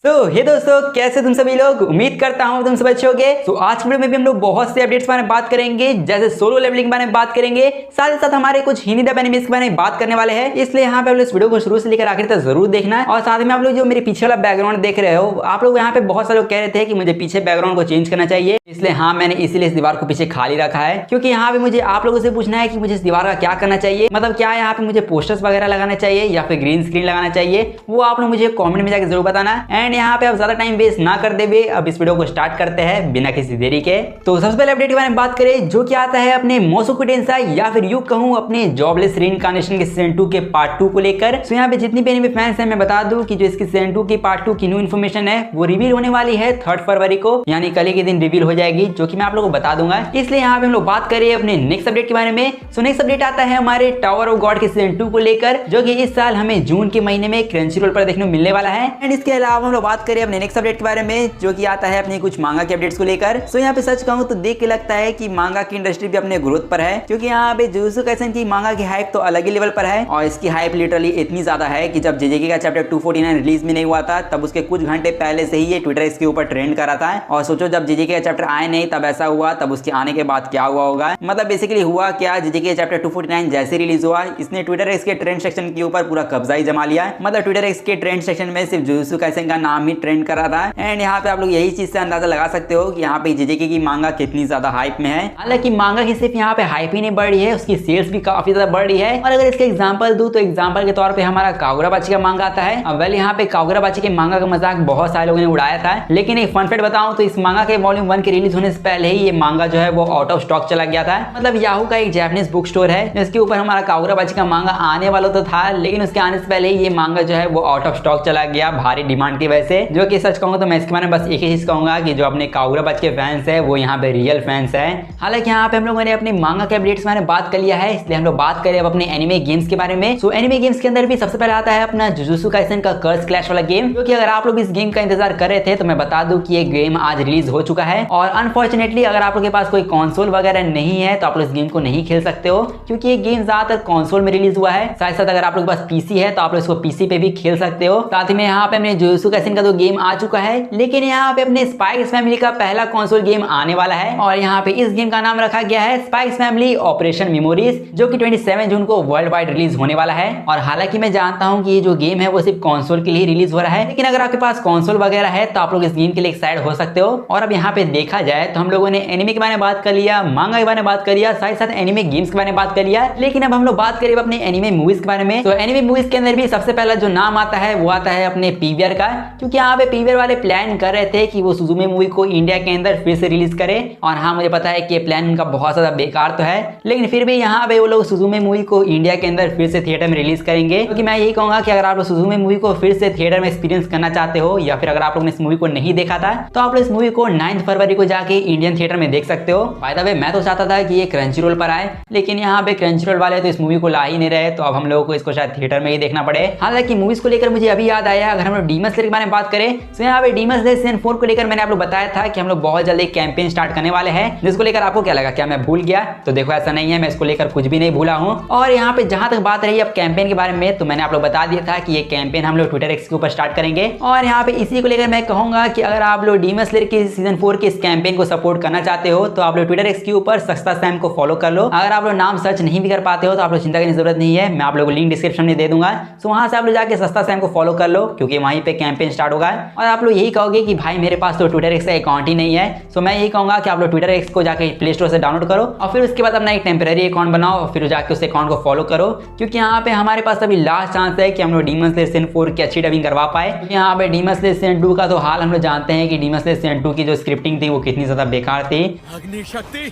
हे दोस्तों, कैसे तुम सभी लोग। उम्मीद करता हूँ तुम सब अच्छे होगे। आज की वीडियो में भी हम लोग बहुत से अपडेट्स के बारे में बात करेंगे, जैसे सोलो लेवलिंग के बारे में बात करेंगे, साथ ही साथ हमारे कुछ हिंदी डब एनिमेस के बारे में बात करने वाले हैं। इसलिए यहाँ पे आप लोग इस वीडियो को शुरू से लेकर आखिर तक जरूर देखना है। और साथ में आप लोग जो मेरे पीछे वाला बैकग्राउंड देख रहे हो, आप लोग यहाँ पे बहुत सारे लोग कह रहे थे कि मुझे पीछे बैकग्राउंड को चेंज करना चाहिए, इसलिए हाँ मैंने इसीलिए इस दीवार को पीछे खाली रखा है, क्योंकि यहाँ पे मुझे आप लोगों से पूछना है कि मुझे इस दीवार का क्या करना चाहिए। मतलब क्या यहाँ पे मुझे पोस्टर्स वगैरह लगाना चाहिए या फिर ग्रीन स्क्रीन लगाना चाहिए, वो आप लोग मुझे कॉमेंट में जाकर जरूर बताना। एंड यहाँ पे आप ज्यादा टाइम वेस्ट ना कर देवे, अब इस वीडियो को स्टार्ट करते हैं बिना किसी देरी के। तो सबसे पहले अपडेट के बारे में बात करें, जो कि आता है अपने मोसोकु टेंसाई या फिर यूं कहूं अपने जॉबलेस रीइंकार्नेशन के सीजन 2 के पार्ट 2 को लेकर। तो यहाँ पे जितनी भी एनिमे फैंस हैं, मैं बता दूं कि जो इसकी सीजन 2 की पार्ट 2 की न्यू इन्फॉर्मेशन है वो रिवील होने वाली है 3 फरवरी को, यानी कल के दिन रिवील हो जाएगी, जो कि मैं आप लोगों को बता दूंगा। इसलिए यहाँ पे हम लोग बात करें अपने नेक्स्ट अपडेट के बारे में। सो नेक्स्ट अपडेट आता है हमारे टावर ऑफ गॉड के सीजन 2 को लेकर, जो कि इस साल हमें जून के महीने में क्रंचीरोल पर देखने को मिलने वाला है। एंड इसके अलावा हम लोग बात करें अपने नेक्स्ट अपडेट के बारे में, जो कि आता है अपने कुछ मांगा के अपडेट्स को लेकर। सो यहाँ पे सच कहूँ तो देख के लगता है कि मांगा की इंडस्ट्री भी अपने ग्रोथ पर है, क्योंकि यहाँ पे जुजुत्सु काइसेन की मांगा की हाइप तो अलग ही लेवल पर है। और इसकी हाइप लिटरली इतनी ज्यादा है कि जब जेजेके का चैप्टर 249 रिलीज भी नहीं हुआ था, तब उसके कुछ घंटे पहले से ही ये ट्विटर इसके ऊपर ट्रेंड कर रहा था। और सोचो जब जेजेके का चैप्टर आए नहीं तब ऐसा हुआ, तब उसके आने के बाद क्या हुआ होगा। मतलब बेसिकली हुआ क्या, जेजेके चैप्टर 249 जैसे रिलीज हुआ, इसने ट्विटर एक्स के ट्रेंड सेक्शन के ऊपर पूरा कब्जा ही जमा लिया। मतलब ट्विटर एक्स के ट्रेंड सेक्शन में सिर्फ जुजुत्सु काइसेन का नाम ही ट्रेंड कर रहा था। एंड यहाँ पे आप लोग यही चीज से अंदाजा लगा सकते हो कि यहाँ पे जेजेके की मांगा कितनी ज्यादा हाइप में है। हालांकि मांगा की सिर्फ यहाँ पे हाइप ही नहीं बढ़ रही है, उसकी सेल्स भी काफी ज्यादा बढ़ रही है। और अगर इसका एग्जांपल दूं तो एग्जांपल के तौर पे हमारा कागुराबाची का मांगा आता है। अब वेल यहाँ पे कागुराबाची के मांगा का मजाक बहुत सारे लोगों ने उड़ाया था, लेकिन एक फन फैक्ट बताऊं तो इस मांगा के वॉल्यूम 1 के रिलीज होने से पहले ही ये मांगा जो है वो आउट ऑफ स्टॉक चला गया था। मतलब याहू का एक जापानीज बुक स्टोर है जिसके ऊपर हमारा कागुराबाची का मांगा आने वाला तो था, लेकिन उसके आने से पहले ही ये मांगा जो है वो आउट ऑफ स्टॉक चला गया भारी डिमांड की वजह से। जो कि सच कहूंगा तो मैं इसके बारे में बस एक ही चीज कहूंगा कि जो अपने कागुराबाची के फैंस है वो यहाँ पे रियल फैंस है। हालांकि यहाँ पे हम लोगों ने अपने मांगा के अपडेट्स में बात कर लिया है, इसलिए हम लोग बात करें अब अपने एनिमे गेम्स के बारे में। सो एनिमे गेम्स के अंदर भी सबसे पहले आता है अपना जुजुत्सु काइसेन का कर्स क्लैश वाला गेम, जो कि अगर आप लोग इस गेम का इंतजार कर रहे थे तो मैं बता दूं कि ये गेम आज रिलीज हो चुका है। और अनफॉर्चुनेटली अगर आप लोग के पास कोई कंसोल वगैरह नहीं है तो आप लोग इस गेम को नहीं खेल सकते हो, क्योंकि ये गेम ज्यादातर कंसोल में रिलीज हुआ है। साथ साथ अगर आप लोग के पास पीसी है तो आप लोग इसको पीसी पे भी खेल सकते हो। साथ ही में यहाँ पे अपने जुजुत्सु काइसेन का तो गेम आ चुका है, लेकिन यहाँ पे अपने स्पाइक्स फैमिली का पहला कंसोल गेम आने वाला है। और यहाँ पे इस गेम का नाम रखा गया है स्पाइक्स फैमिली ऑपरेशन मेमोरीज, जो कि 27 जून को वर्ल्ड वाइड रिलीज होने वाला है। और हालांकि मैं जानता हूँ कि ये जो गेम है वो सिर्फ कंसोल के लिए रिलीज हो रहा है, लेकिन अगर आपके पास कंसोल वगैरह है तो आप लोग इस गेम के लिए एक्साइटेड हो सकते हो। और अब यहाँ पे देखा जाए तो हम लोगों ने एनिमे के बारे में बात कर लिया, मांगा के बारे में बात कर लिया, साथ साथ एनिमे गेम्स के बारे में बात कर लिया, लेकिन अब हम लोग बात करें अपने एनिमे मूवीज के बारे में। तो एनिमे मूवीज के अंदर भी सबसे पहला जो नाम आता है वो आता है अपने पीवीआर का, क्योंकि यहाँ पे पीवीआर वाले प्लान कर रहे थे कि वो सुजुमे मूवी को इंडिया के अंदर फिर से रिलीज करे। और हाँ मुझे पता है कि ये प्लान उनका बहुत ज्यादा बेकार तो है, लेकिन फिर भी यहाँ पे वो लोग सुजुमे मूवी को इंडिया के अंदर फिर से थिएटर में रिलीज करेंगे। क्योंकि मैं यही कहूंगा कि अगर आप लोग सुजुमे मूवी को फिर से थिएटर में एक्सपीरियंस करना चाहते हो, या फिर अगर आप लोगों ने इस मूवी को नहीं देखा था तो आप लोग इस मूवी को 9 फरवरी को जाके इंडियन थिएटर में देख सकते हो। बाय द वे मैं तो चाहता था कि ये क्रंचीरोल पर आए, लेकिन यहाँ पे क्रंचीरोल वाले तो इस मूवी को ला ही नहीं रहे, तो अब हम लोगों को इसको शायद थिएटर में ही देखना पड़े। हालांकि मूवीज को लेकर मुझे अभी याद आया, अगर हम लोग डीमन स्लेयर के बारे में बात करें तो यहाँ पे डीमन स्लेयर सीजन 4 को लेकर मैंने आप लोग बताया था कि हम लोग बहुत जल्दी कैंपेन स्टार्ट करने वाले हैं, जिसको लेकर आपको क्या लगा, क्या मैं भूल गया? तो देखो ऐसा नहीं है, मैं इसको लेकर कुछ भी नहीं भूला हूँ। और यहाँ पे जहां तक बात रही अब कैंपेन के बारे में, तो मैंने आप लोग बता दिया था कि ये कैंपेन हम लोग ट्विटर एक्स के ऊपर स्टार्ट करेंगे। और यहाँ पे इसी को लेकर मैं कहूंगा कि अगर आप लोग डीमन स्लेयर के सीजन 4 के इस कैंपेन को सपोर्ट करना चाहते हो तो आप लोग ट्विटर एक्स के ऊपर सस्ता सैम को फॉलो कर लो। अगर आप लोग नाम सर्च नहीं भी कर पाते हो तो आप लोग चिंता करने की जरूरत नहीं है, मैं आप लोगों को लिंक डिस्क्रिप्शन में दे दूंगा। सो वहां से आप लोग जाके सस्ता सैम को फॉलो कर लो, क्योंकि वहीं पे कैंपेन स्टार्ट होगा। और आप लोग यही कहोगे कि भाई मेरे पास तो ट्विटर एक्स का अकाउंट ही नहीं है, सो मैं यही कहूंगा कि आप लोग ट्विटर एक्स को जाके प्ले स्टोर से डाउनलोड करो और फिर उसके बाद अपना एक टेम्पररी अकाउंट बनाओ और फिर जाके उस अकाउंट को फॉलो करो, क्योंकि यहाँ पे हमारे पास अभी लास्ट चांस है कि हम लोग डीमन स्लेयर सीजन 4 की अच्छी डबिंग करवा पाए। क्योंकि यहाँ पे डीमन स्लेयर सीजन 2 का तो हाल हम लोग जानते हैं कि डीमन स्लेयर सीजन 2 की जो स्क्रिप्टिंग थी वो कितनी ज्यादा बेकार थी। अग्नि शक्ति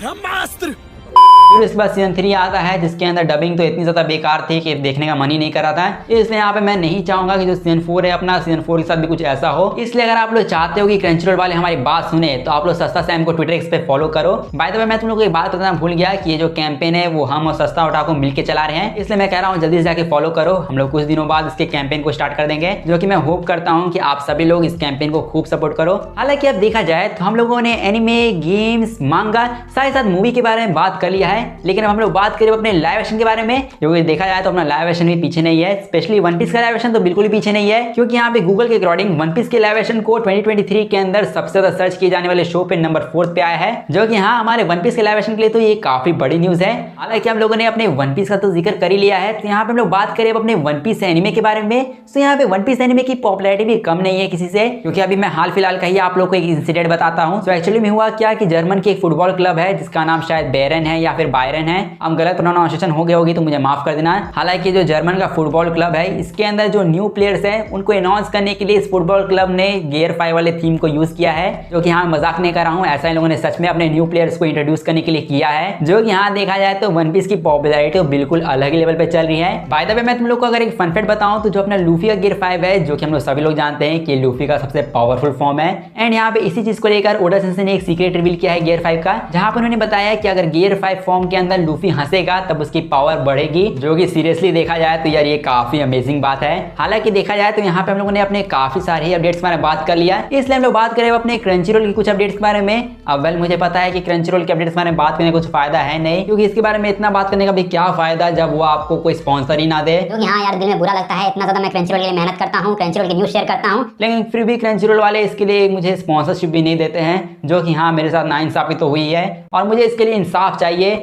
ब्रह्मास्त्र। फिर इसके बाद सीजन 3 आता है, जिसके अंदर डबिंग तो इतनी ज्यादा बेकार थी कि देखने का मन ही नहीं कर रहा था। इसलिए यहाँ पे मैं नहीं चाहूंगा कि जो सीजन 4 है अपना सीजन 4 के साथ भी कुछ ऐसा हो। इसलिए अगर आप लोग चाहते हो कि क्रंचीरोल वाले हमारी बात सुने तो आप लोग सस्ता सैम को ट्विटर एक्स पे फॉलो करो। बाय द वे मैं तुम लोग को एक बात बताना भूल गया कि ये जो कैंपेन है वो हम और सस्ता उठा को मिलकर चला रहे हैं, इसलिए मैं कह रहा हूँ जल्दी से जाके फॉलो करो। हम लोग कुछ दिनों बाद इसके कैंपेन को स्टार्ट कर देंगे, जो कि मैं होप करता हूँ कि आप सभी लोग इस कैंपेन को खूब सपोर्ट करो। हालांकि अब देखा जाए तो हम लोगों ने एनिमे गेम्स मांगा साथ ही साथ मूवी के बारे में बात कर लिया है। लेकिन अब हम लोग बात करें अपने लाइव एक्शन के बारे में, क्योंकि देखा जाए तो अपना लाइव एक्शन भी पीछे नहीं है, स्पेशली वन पीस का लाइव एक्शन तो बिल्कुल भी पीछे नहीं है, क्योंकि यहाँ पे गूगल के अकॉर्डिंग वन पीस के लाइव एक्शन को 2023 के अंदर सबसे ज्यादा सर्च किए जाने वाले शो पे नंबर 4 पे आया है, जो कि हाँ हमारे वन पीस के लाइव एक्शन के लिए तो ये काफी बड़ी न्यूज है। हालांकि हम लोगों ने अपने वन पीस का तो जिक्र कर ही लिया है, तो यहाँ पे हम लोग बात करें अपने वन पीस एनिमे के बारे में। तो यहाँ पे वन पीस एनिमे की पॉपुलैरिटी भी कम नहीं है किसी से, क्योंकि अभी मैं हाल फिलहाल का ही आप लोग को एक इंसिडेंट बताता हूँ। तो एक्चुअली में हुआ क्या कि जर्मन की एक फुटबॉल क्लब है जिसका नाम शायद बेरन है या फिर बायरन है, अब गलत प्रोनाउंसिएशन हो गई होगी तो मुझे माफ कर देना। हालांकि जो जर्मन का फुटबॉल क्लब है इसके अंदर जो न्यू प्लेयर्स है उनको अनाउंस करने के लिए इस फुटबॉल क्लब ने गियर 5 वाले थीम को यूज किया है, जो कि हाँ मजाक नहीं कर रहा हूँ, ऐसा इन लोगों ने सच में अपने न्यू प्लेयर्स को इंट्रोड्यूस करने के लिए किया है, जो कि यहाँ देखा जाए तो वन पीस की पॉपुलैरिटी तो बिल्कुल अलग ही लेवल पे चल रही है। बाय द वे मैं तुम लोग को अगर एक फन फैक्ट बताऊं तो जो अपना लूफी का गियर 5 है, जो कि हम लोग सभी लोग जानते हैं कि लूफी का सबसे पावरफुल फॉर्म है, एंड यहाँ पे इसी चीज को लेकर ओडा सेंसेई ने एक सीक्रेट रिवील किया है गियर 5 का, जहां पर उन्होंने बताया कि अगर गियर 5 फॉर्म के अंदर लूफी हंसेगा तब उसकी पावर बढ़ेगी, जो कि सीरियसली देखा जाए तो यार ये काफी अमेजिंग बात है। हालांकि देखा जाए तो यहाँ पे हम लोगों ने अपने काफी सारे अपडेट्स के बारे में बात कर लिया, इसलिए हम लोग बात करें अपने क्रंचीरोल की कुछ अपडेट्स के बारे में। अब वेल मुझे पता है कि क्रंचीरोल के अपडेट्स के बारे में बात करने का कुछ फायदा है नहीं, क्योंकि इसके बारे में इतना बात करने का भी क्या फायदा जब वो आपको कोई स्पॉन्सर ही ना दे। क्योंकि हाँ यार दिल में बुरा लगता है, इतना ज्यादा मैं क्रंचीरोल के लिए मेहनत करता हूँ, क्रंचीरोल की न्यूज़ शेयर करता हूँ, लेकिन फिर भी क्रंचीरोल वाले इसके लिए मुझे स्पॉन्सरशिप भी नहीं देते हैं, जो कि हाँ मेरे साथ नाइंसाफी तो हुई है और मुझे इसके लिए इंसाफ चाहिए।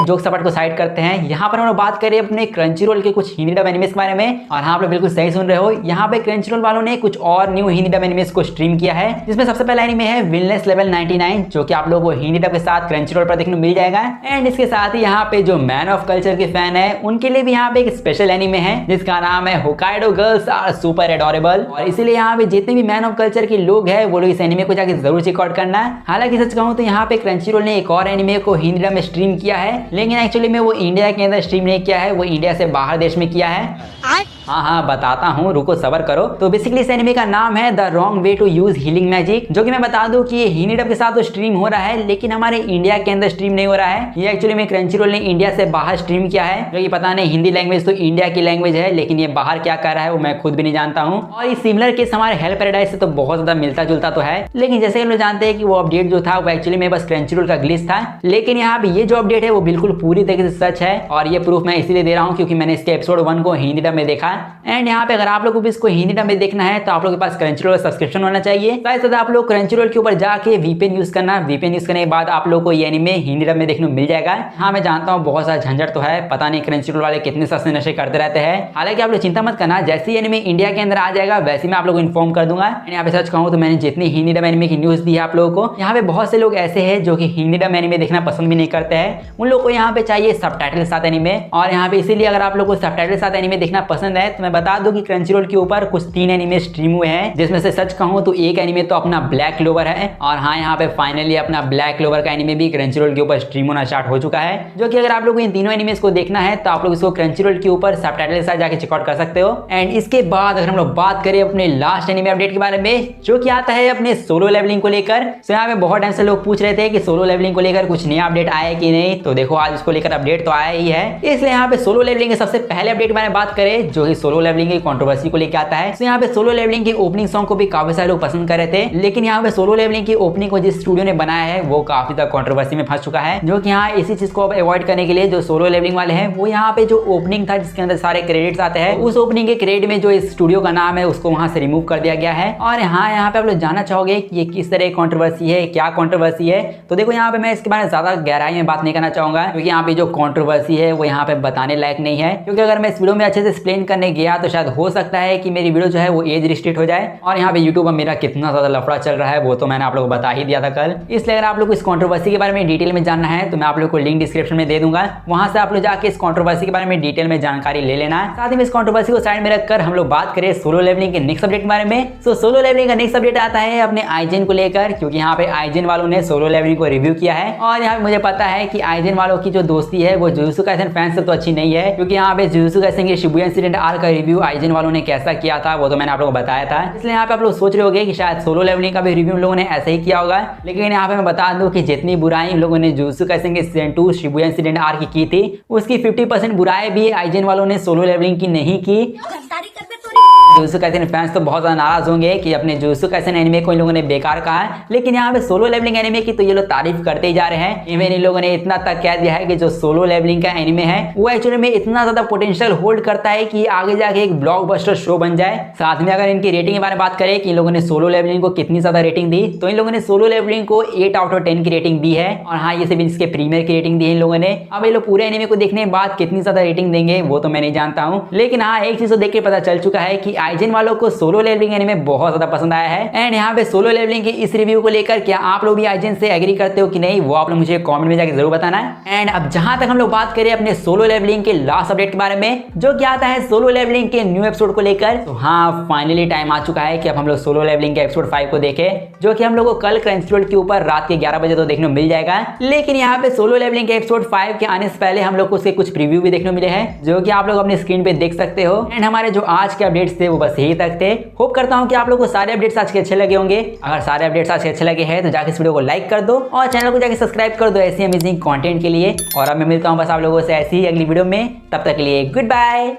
जोक सपाट को साइड करते हैं, यहाँ पर हम लोग बात करें अपने क्रंचीरोल के कुछ हिंदी डब एनिमेस के बारे में, और हाँ आप लोग बिल्कुल सही सुन रहे हो, यहाँ पे क्रंचीरोल वालों ने कुछ और न्यू हिंदी डब एनिमेस को स्ट्रीम किया है, जिसमें सबसे पहला एनिमे है विलनेस लेवल 99, जो कि आप लोगों को हिंदी डब के साथ क्रंचीरोल पर देखने को मिल जाएगा। एंड इसके साथ ही यहाँ पे जो मैन ऑफ कल्चर के फैन है उनके लिए भी यहाँ पे एक स्पेशल एनिमे है जिसका नाम है Hokkaido girls are super adorable, और इसीलिए यहाँ पे जितने भी मैन ऑफ कल्चर के लोग हैं वो लोग इस एनिमे को जाके जरूर चेकआउट करना है। हालांकि सच कहूँ तो यहाँ पे क्रंचीरोल ने एक और एनिमे को हिंदी डब में स्ट्रीम किया है, लेकिन एक्चुअली में वो इंडिया के अंदर स्ट्रीम नहीं किया है, वो इंडिया से बाहर देश में किया है। हाँ बताता हूँ, रुको सबर करो। तो बेसिकली इस एनिमे का नाम है the wrong way to use healing magic, जो कि मैं बता दूं कि ये हिंदी डब के साथ तो स्ट्रीम हो रहा है लेकिन हमारे इंडिया के अंदर स्ट्रीम नहीं हो रहा है। ये एक्चुअली में क्रंचीरोल ने इंडिया से बाहर स्ट्रीम किया है, जो कि पता नहीं हिंदी लैंग्वेज तो इंडिया की लैंग्वेज है लेकिन ये बाहर क्या कर रहा है वो मैं खुद भी नहीं जानता हूँ। और ये सिमिलर केस हमारे हेल पैराडाइज से तो बहुत ज्यादा मिलता जुलता तो है, लेकिन जैसे हम लोग जानते हैं कि वो अपडेट जो था वो एक्चुअली में बस क्रंचीरोल का ग्लिच था, लेकिन यहाँ पे ये जो अपडेट है वो बिल्कुल पूरी तरीके से सच है, और ये प्रूफ मैं इसीलिए दे रहा हूँ क्योंकि मैंने इसके एपिसोड 1 को हिंदी डब में देखा। एंड यहाँ पे अगर आप लोगों को भी इसको हिंदी डब में देखना है तो आप लोगों के पास क्रंचीरोल का सब्सक्रिप्शन होना चाहिए, साथ साथ आप लोग क्रंचीरोल के ऊपर जाके वीपीएन यूज करना, वीपीएन यूज करने के बाद आप लोगों को ये एनिमे हिंदी डब में देखने को मिल जाएगा। हाँ मैं जानता हूँ बहुत सारा झंझट तो है, पता नहीं क्रंचीरोल वाले कितने सस्ते नशे करते रहते हैं। हालांकि आप लोग चिंता मत करना, जैसे ही एनिमे इंडिया के अंदर आ जाएगा वैसे मैं आप लोगों को इन्फॉर्म कर दूंगा। यहाँ पे सच कहूँ तो मैंने जितनी हिंदी डब एनिमे की न्यूज दी है आप लोगों को, यहाँ पे बहुत से लोग ऐसे हैं जो कि हिंदी डब एनिमे देखना पसंद भी नहीं करते हैं, उन लोग को यहाँ पे चाहिए सबटाइटल के साथ एनिमे। और यहाँ पे इसीलिए अगर आप लोग को सबटाइटल के साथ एनिमे देखना पसंद है तो मैं बता दूं कि क्रंचीरोल के ऊपर कुछ 3 एनिमे स्ट्रीम हुए हैं, जिसमें से सच कहूँ तो एक एनिमे तो अपना ब्लैक क्लोवर है, और हाँ यहाँ पे फाइनली अपना ब्लैक क्लोवर का एनिमे भी क्रंचीरोल के ऊपर स्ट्रीम होना स्टार्ट हो चुका है, जो कि अगर आप लोग को इन तीनों एनिमेस को देखना है तो आप लोग इसको क्रंचीरोल के ऊपर सबटाइटल के साथ जाके चेकआउट कर सकते हो। एंड इसके बाद अगर हम लोग बात करें अपने लास्ट एनिमे अपडेट के बारे में, जो कि आता है अपने सोलो लेवलिंग को लेकर, तो यहाँ पे बहुत टाइम से लोग पूछ रहे थे कि सोलो लेवलिंग को लेकर कुछ नया अपडेट आया कि नहीं, तो देखो आज उसको लेकर अपडेट तो आया ही है। इसलिए यहाँ पे सोलो लेवलिंग के सबसे पहले अपडेट के बारे में बात करें, जो कि सोलो लेवलिंग की कंट्रोवर्सी को लेकर आता है। तो यहाँ पे सोलो लेवलिंग की ओपनिंग सॉन्ग को भी काफी सारे लोग पसंद कर रहे थे, लेकिन यहाँ पे सोलो लेवलिंग की ओपनिंग को जिस स्टूडियो ने बनाया है वो काफी ज्यादा कंट्रोवर्सी में फंस चुका है, जो कि यहाँ इसी चीज को अवॉइड करने के लिए जो सोलो लेवलिंग वाले हैं वो यहाँ पे जो ओपनिंग था जिसके अंदर सारे क्रेडिट्स आते हैं, उस ओपनिंग के क्रेडिट में जो इस स्टूडियो का नाम है उसको वहां से रिमूव कर दिया गया है। और यहाँ पे आप लोग जानना चाहोगे कि ये किस तरह कंट्रोवर्सी है, क्या कंट्रोवर्सी है, तो देखो यहाँ पे मैं इसके बारे में ज्यादा गहराई में बात नहीं करना चाहूंगा, क्योंकि यहाँ पे जो कंट्रोवर्सी है वो यहाँ पे बताने लायक नहीं है, क्योंकि अगर मैं इस वीडियो में अच्छे से एक्सप्लेन करने गया तो शायद हो सकता है कि मेरी वीडियो जो है वो एज रिस्ट्रिक्ट हो जाए, और यहाँ पे यूट्यूब में मेरा कितना ज्यादा लफड़ा चल रहा है वो तो मैंने आप लोगों को बता ही दिया था कल। इसलिए अगर आप लोग को इस कंट्रोवर्सी के बारे में डिटेल में जानना है तो मैं आप लोग को लिंक डिस्क्रिप्शन में दे दूंगा, वहां से आप लोग जाके इस कंट्रोवर्सी के बारे में डिटेल में जानकारी ले लेना है। साथ ही में इस कंट्रोवर्सी को साइड में रखकर हम लोग बात करें सोलो लेवलिंग के नेक्स्ट अपडेट के बारे में। तो सोलो लेवलिंग का नेक्स्ट अपडेट आता है अपने आइजेन को लेकर, क्योंकि यहाँ पे आइजेन वालों ने सोलो लेवलिंग को रिव्यू किया है, और यहाँ पे मुझे पता है कि आइजेन वालों की जो दोस्ती है वो जुजुत्सु काइसेन फैंस से तो अच्छी नहीं है, क्योंकि यहाँ पे जुजुत्सु काइसेन के शिबुया इंसिडेंट आर्क का रिव्यू आइजेन वालों ने कैसा किया था वो तो मैंने आप लोगों को बताया था। इसलिए यहाँ पे आप लोग सोच रहे होंगे कि शायद सोलो लेवलिंग का भी रिव्यू उन लोगों ने ऐसे ही किया होगा, लेकिन यहाँ पे मैं बता दूं कि जितनी बुराई उन लोगों ने जुजुत्सु काइसेन के सीजन 2 शिबुया इंसिडेंट आर्क की थी, उसकी 50% बुराई भी आइजेन वालों ने सोलो लेवलिंग की नहीं की। जुजुत्सु काइसेन फैंस तो बहुत ज्यादा नाराज होंगे कि अपने जुजुत्सु काइसेन एनिमे को इन लोगों ने बेकार कहा है, लेकिन यहाँ पे सोलो लेवलिंग एनिमे की तो ये लोग तारीफ करते ही जा रहे हैं। इवन इन लोगों ने इतना तक कह दिया है कि जो सोलो लेवलिंग का एनिमे है वो एक्चुअली में इतना ज्यादा पोटेंशियल होल्ड करता है कि आगे जाके एक ब्लॉकबस्टर शो बन जाए। साथ में अगर इनकी रेटिंग के बारे में बात करें कि इन लोगों ने सोलो लेवलिंग को कितनी ज्यादा रेटिंग दी, तो इन लोगों ने सोलो लेवलिंग को 8 आउट ऑफ 10 की रेटिंग दी है। और हाँ, ये सिर्फ इसके प्रीमियर की रेटिंग दी है इन लोगों ने। अब ये लोग पूरे एनिमे को देखने के बाद कितनी ज्यादा रेटिंग देंगे वो तो मैं नहीं जानता हूँ, लेकिन हाँ एक चीज तो देख के पता चल चुका है कि आइजन वालों को सोलो लेवलिंग एनिमे बहुत ज्यादा पसंद आया है। एंड यहाँ पे सोलो लेवलिंग की इस रिव्यू को लेकर क्या आप लोग भी आइजन से एग्री करते हो कि नहीं, वो आप लोग मुझे कमेंट में जाकर जरूर बताना है। एंड अब जहां तक हम लोग बात करें अपने सोलो लेवलिंग के लास्ट अपडेट के बारे में, जो कि आता है सोलो लेवलिंग के न्यू एपिसोड को लेकर, तो हाँ फाइनली टाइम आ चुका है कि अब हम लोग सोलो लेवलिंग के एपिसोड 5 को देखें, जो कि हम लोग को कल क्रंचरोल के ऊपर रात के 11 बजे तो देखने को मिल जाएगा। लेकिन यहाँ पे सोलो लेवलिंग के एपिसोड 5 के आने से पहले हम लोग को उसके कुछ प्रीव्यू भी देखने को मिले हैं, जो कि आप लोग अपने स्क्रीन पे देख सकते हो। एंड हमारे जो आज के अपडेट्स थे वो बस यही तक थे। होप करता हूँ कि आप लोग को सारे अपडेट्स आज के अच्छे लगे होंगे। अगर सारे अपडेट्स आज के अच्छे लगे हैं तो जाकर इस वीडियो को लाइक कर दो और चैनल को जाकर सब्सक्राइब कर दो ऐसी अमेजिंग कंटेंट के लिए। और अब मैं मिलता हूँ बस आप लोगों से ऐसी ही अगली वीडियो में, तब तक के लिए गुड बाय।